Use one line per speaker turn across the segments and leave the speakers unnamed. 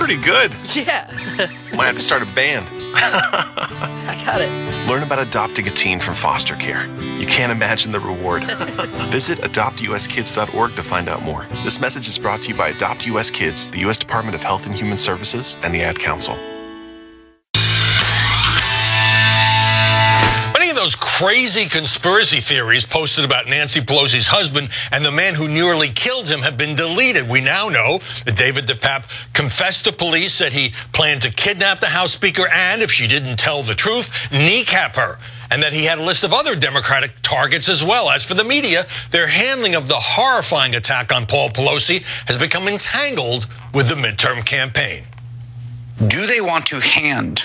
pretty good.
Yeah.
Might have to start a band.
I got it.
Learn about adopting a teen from foster care. You can't imagine the reward. Visit adoptuskids.org to find out more. This message is brought to you by Adopt US Kids, the U.S. Department of Health and Human Services, and the Ad Council.
Many of those crazy conspiracy theories posted about Nancy Pelosi's husband and the man who nearly killed him have been deleted. We now know that David DePape confessed to police that he planned to kidnap the House Speaker and, if she didn't tell the truth, kneecap her. And that he had a list of other Democratic targets as well. As for the media, their handling of the horrifying attack on Paul Pelosi has become entangled with the midterm campaign.
Do they want to hand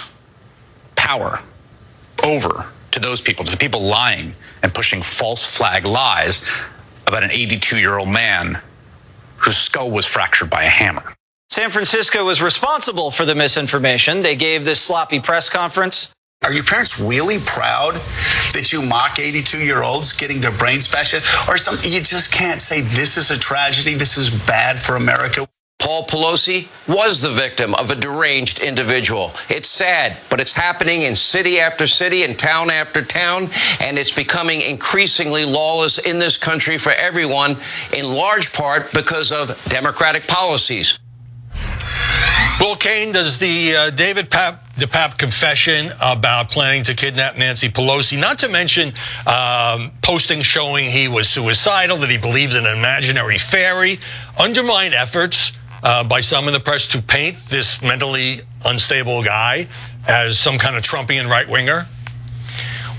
power over to those people, to the people lying and pushing false flag lies about an 82-year-old man whose skull was fractured by a hammer?
San Francisco was responsible for the misinformation. They gave this sloppy press conference.
Are your parents really proud that you mock 82-year-olds getting their brains bashed in? Or something? You just can't say this is a tragedy, this is bad for America.
Paul Pelosi was the victim of a deranged individual. It's sad, but it's happening in city after city and town after town, and it's becoming increasingly lawless in this country for everyone, in large part because of Democratic policies.
Will Kane, does the David DePape confession about planning to kidnap Nancy Pelosi, not to mention postings showing he was suicidal, that he believed in an imaginary fairy, undermine efforts by some in the press to paint this mentally unstable guy as some kind of Trumpian right-winger?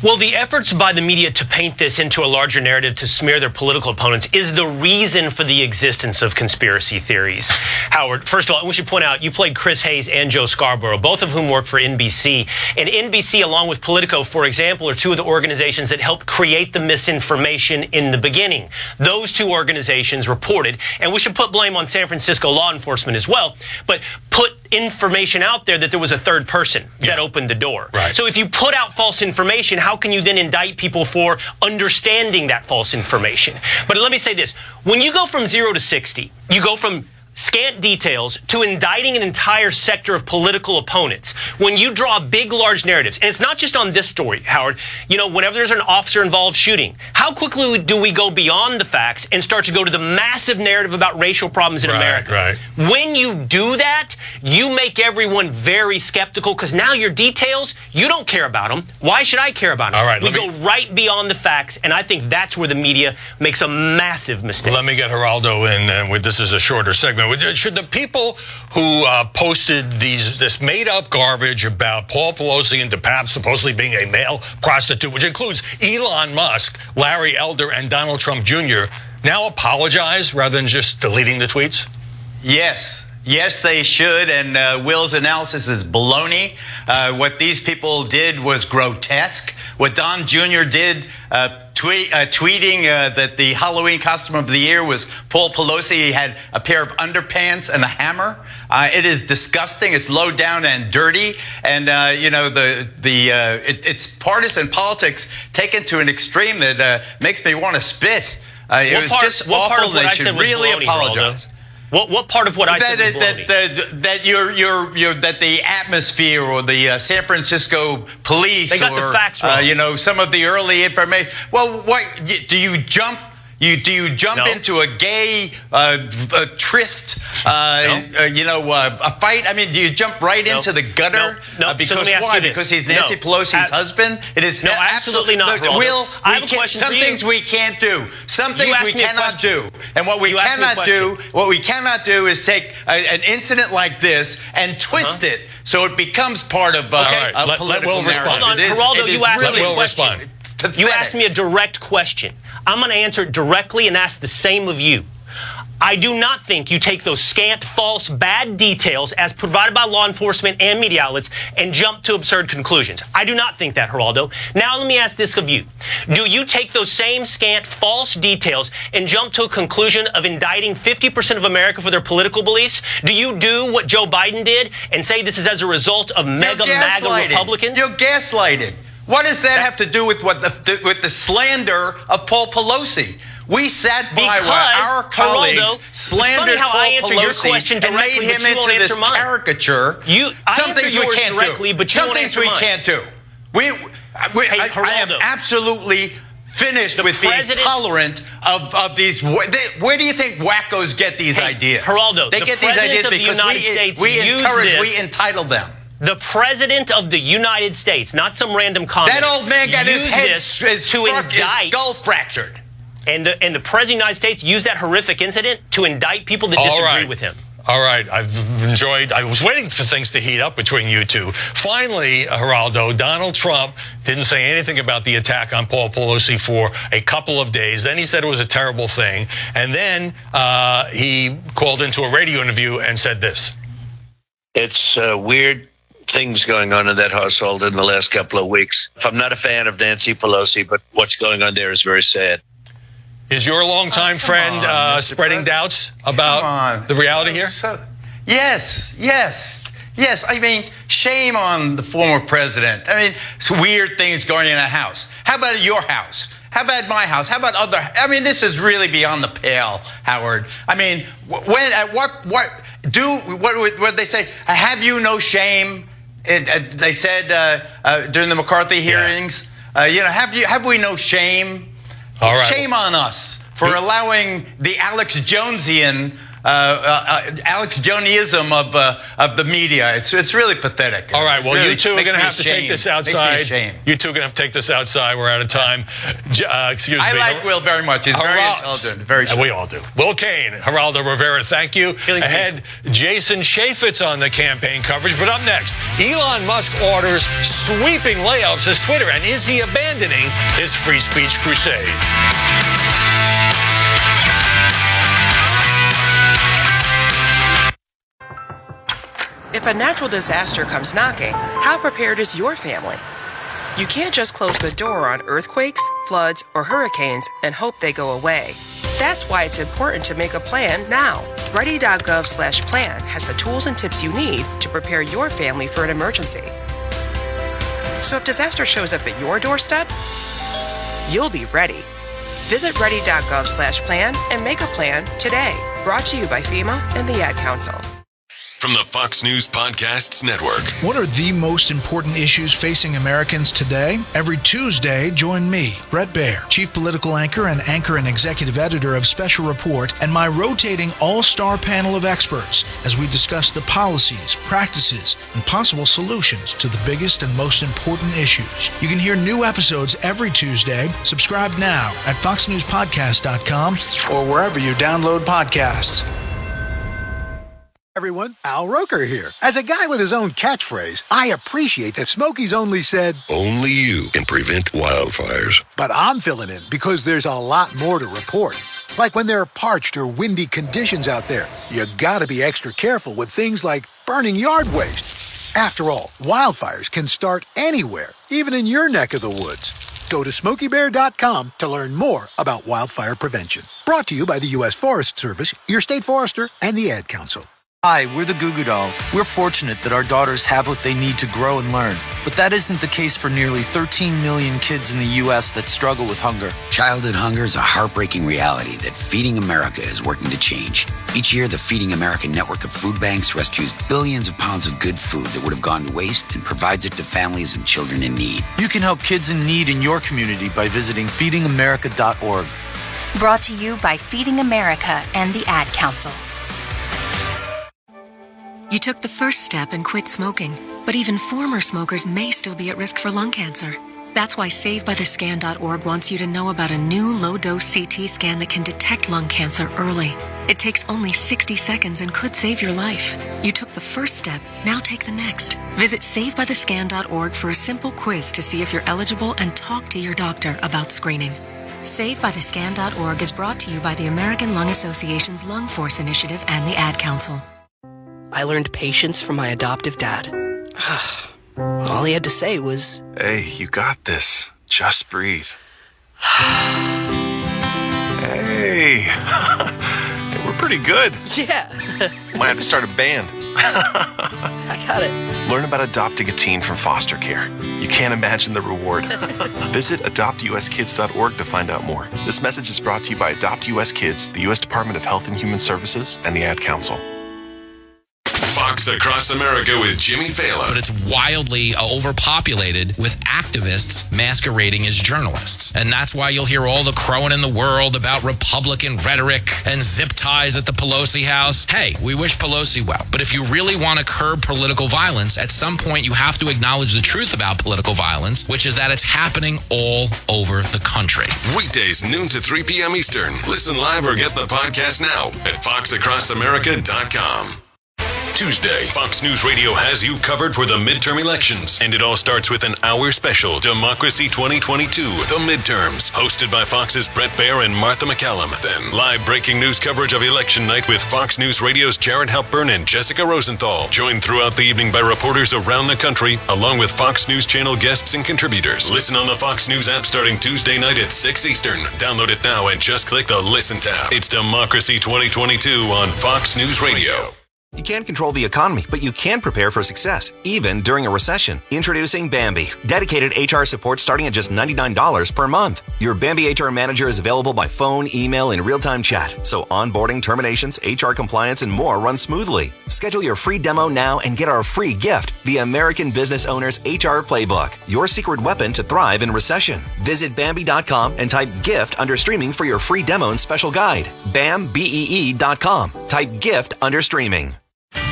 Well, the efforts by the media to paint this into a larger narrative to smear their political opponents is the reason for the existence of conspiracy theories. Howard, first of all, we should point out you played Chris Hayes and Joe Scarborough, both of whom work for NBC. And NBC, along with Politico, for example, are two of the organizations that helped create the misinformation in the beginning. Those two organizations reported, and we should put blame on San Francisco law enforcement as well, but put information out there that there was a third person that opened the door.
Right.
So if you put out false information, how can you then indict people for understanding that false information? But let me say this. When you go from 0 to 60, you go from scant details to indicting an entire sector of political opponents. When you draw big, large narratives, and it's not just on this story, Howard, you know, whenever there's an officer-involved shooting, how quickly do we go beyond the facts and start to go to the massive narrative about racial problems in America?
Right.
When you do that, you make everyone very skeptical because now your details, you don't care about them. Why should I care about them?
All right,
we go right beyond the facts, and I think that's where the media makes a massive mistake.
Let me get Geraldo in, and this is a shorter segment. Should the people who posted this made-up garbage about Paul Pelosi and DePape supposedly being a male prostitute, which includes Elon Musk, Larry Elder, and Donald Trump Jr., now apologize rather than just deleting the tweets?
Yes. Yes, they should, and Will's analysis is baloney. What these people did was grotesque. What Don Jr. did, tweeting that the Halloween costume of the year was Paul Pelosi. He had a pair of underpants and a hammer. It is disgusting. It's low down and dirty. And, it's partisan politics taken to an extreme that makes me want to spit. It was just awful. They should really apologize.
What part of what I said was baloney?
That the atmosphere or the San Francisco police
they got the facts wrong.
Some of the early information. Well, what do you jump? Do you jump into a gay tryst? A fight? I mean, do you jump right into the gutter?
No.
Because why? Because he's Nancy Pelosi's husband. It is
absolutely not.
Look, Will,
I have a question
some things we can't do. Some things we cannot do. And what we cannot do is take an incident like this and twist it so it becomes part of a political narrative.
Hold on, Geraldo, you asked me a question. You asked me a direct question. I'm going to answer it directly and ask the same of you. I do not think you take those scant, false, bad details as provided by law enforcement and media outlets and jump to absurd conclusions. I do not think that, Geraldo. Now let me ask this of you. Do you take those same scant, false details and jump to a conclusion of indicting 50% of America for their political beliefs? Do you do what Joe Biden did and say this is as a result of MAGA Republicans?
You're gaslighting. What does that have to do with the slander of Paul Pelosi? We sat by
Because,
while our colleagues
Geraldo,
slandered
how I
Paul
answer your
Pelosi
question
and made
directly,
him
but you won't
into this
answer mine.
caricature. Some things we can't do.
But you
Some
won't
things
answer
we
mine.
can't do. I am
Geraldo.
absolutely finished with being tolerant of these. Where do you think wackos get these ideas?
Geraldo,
they
the
get these ideas
President of the
because
United States
we
used
encourage,
this.
we entitle them.
The President of the United States, not some random comment.
That old man got his head, his skull fractured.
And the President of the United States used that horrific incident to indict people that disagree with him.
All right, I was waiting for things to heat up between you two. Finally, Geraldo, Donald Trump didn't say anything about the attack on Paul Pelosi for a couple of days. Then he said it was a terrible thing. And then he called into a radio interview and said this.
It's weird things going on in that household in the last couple of weeks. I'm not a fan of Nancy Pelosi, but what's going on there is very sad.
Is your longtime friend spreading doubts about the reality here?
Yes. I mean, shame on the former president. I mean, it's weird things going in a house. How about your house? How about my house? How about other? I mean, this is really beyond the pale, Howard. I mean, what they say? Have you no shame? They said during the McCarthy hearings. Have we no shame?
All right.
Shame on us for allowing the Alex Jonesism of the media. It's really pathetic.
All right. Well,
really
you two are going to have to take this outside.
Makes me ashamed.
You two are going to have to take this outside. We're out of time. Excuse me.
I like Will very much. He's very intelligent. Very
we all do. Will Kane, Geraldo Rivera, thank you. Ahead, Jason Chaffetz on the campaign coverage. But up next, Elon Musk orders sweeping layoffs as Twitter. And is he abandoning his free speech crusade?
If a natural disaster comes knocking, how prepared is your family? You can't just close the door on earthquakes, floods, or hurricanes and hope they go away. That's why it's important to make a plan now. Ready.gov/plan has the tools and tips you need to prepare your family for an emergency. So if disaster shows up at your doorstep, you'll be ready. Visit ready.gov/plan and make a plan today. Brought to you by FEMA and the Ad Council.
From the Fox News Podcasts Network.
What are the most important issues facing Americans today? Every Tuesday, join me, Brett Baier, Chief Political Anchor and Executive Editor of Special Report, and my rotating all-star panel of experts as we discuss the policies, practices, and possible solutions to the biggest and most important issues. You can hear new episodes every Tuesday. Subscribe now at foxnewspodcast.com or wherever you download podcasts.
Everyone, Al Roker here. As a guy with his own catchphrase, I appreciate that Smokey's only said,
"Only you can prevent wildfires."
But I'm filling in because there's a lot more to report. Like when there are parched or windy conditions out there, you gotta be extra careful with things like burning yard waste. After all, wildfires can start anywhere, even in your neck of the woods. Go to SmokeyBear.com to learn more about wildfire prevention. Brought to you by the U.S. Forest Service, your state forester, and the Ad Council.
Hi, we're the Goo Goo Dolls. We're fortunate that our daughters have what they need to grow and learn. But that isn't the case for nearly 13 million kids in the U.S. that struggle with hunger.
Childhood hunger is a heartbreaking reality that Feeding America is working to change. Each year, the Feeding America network of food banks rescues billions of pounds of good food that would have gone to waste and provides it to families and children in need.
You can help kids in need in your community by visiting feedingamerica.org.
Brought to you by Feeding America and the Ad Council.
You took the first step and quit smoking, but even former smokers may still be at risk for lung cancer. That's why SaveByTheScan.org wants you to know about a new low-dose CT scan that can detect lung cancer early. It takes only 60 seconds and could save your life. You took the first step, now take the next. Visit SaveByTheScan.org for a simple quiz to see if you're eligible and talk to your doctor about screening. SaveByTheScan.org is brought to you by the American Lung Association's Lung Force Initiative and the Ad Council.
I learned patience from my adoptive dad. All he had to say was,
"Hey, you got this. Just breathe." Hey, we're pretty good.
Yeah.
Might have to start a band.
I got it.
Learn about adopting a teen from foster care. You can't imagine the reward. Visit adoptuskids.org to find out more. This message is brought to you by Adopt US Kids, the U.S. Department of Health and Human Services, and the Ad Council.
Fox Across America with Jimmy Fallon.
But it's wildly overpopulated with activists masquerading as journalists. And that's why you'll hear all the crowing in the world about Republican rhetoric and zip ties at the Pelosi house. Hey, we wish Pelosi well. But if you really want to curb political violence, at some point you have to acknowledge the truth about political violence, which is that it's happening all over the country.
Weekdays, noon to 3 p.m. Eastern. Listen live or get the podcast now at foxacrossamerica.com. Tuesday, Fox News Radio has you covered for the midterm elections. And it all starts with an hour special, Democracy 2022, The Midterms, hosted by Fox's Brett Baer and Martha McCallum. Then, live breaking news coverage of election night with Fox News Radio's Jared Halpern and Jessica Rosenthal. Joined throughout the evening by reporters around the country, along with Fox News Channel guests and contributors. Listen on the Fox News app starting Tuesday night at 6 Eastern. Download it now and just click the Listen tab. It's Democracy 2022 on Fox News Radio.
You can't control the economy, but you can prepare for success, even during a recession. Introducing Bambi. Dedicated HR support starting at just $99 per month. Your Bambi HR manager is available by phone, email, and real-time chat, so onboarding, terminations, HR compliance, and more run smoothly. Schedule your free demo now and get our free gift, the American Business Owner's HR Playbook, your secret weapon to thrive in recession. Visit Bambi.com and type GIFT under streaming for your free demo and special guide. BAMBEE.com. Type GIFT under streaming.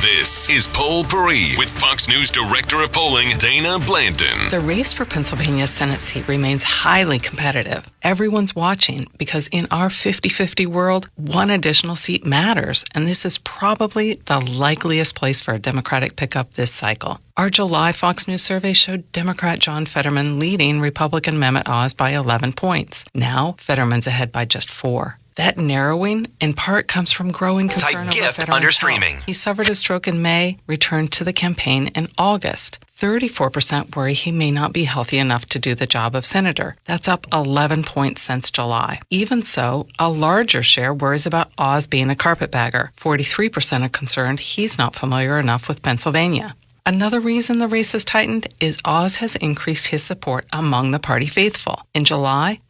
This is Poll Paris with Fox News Director of Polling, Dana Blanton.
The race for Pennsylvania's Senate seat remains highly competitive. Everyone's watching because in our 50-50 world, one additional seat matters, and this is probably the likeliest place for a Democratic pickup this cycle. Our July Fox News survey showed Democrat John Fetterman leading Republican Mehmet Oz by 11 points. Now, Fetterman's ahead by just 4. That narrowing, in part, comes from growing concern over
GIFT
Fetterman's
under streaming.
health. He suffered a stroke in May, returned to the campaign in August. 34% worry he may not be healthy enough to do the job of senator. That's up 11 points since July. Even so, a larger share worries about Oz being a carpetbagger. 43% are concerned he's not familiar enough with Pennsylvania. Another reason the race has tightened is Oz has increased his support among the party faithful. In July,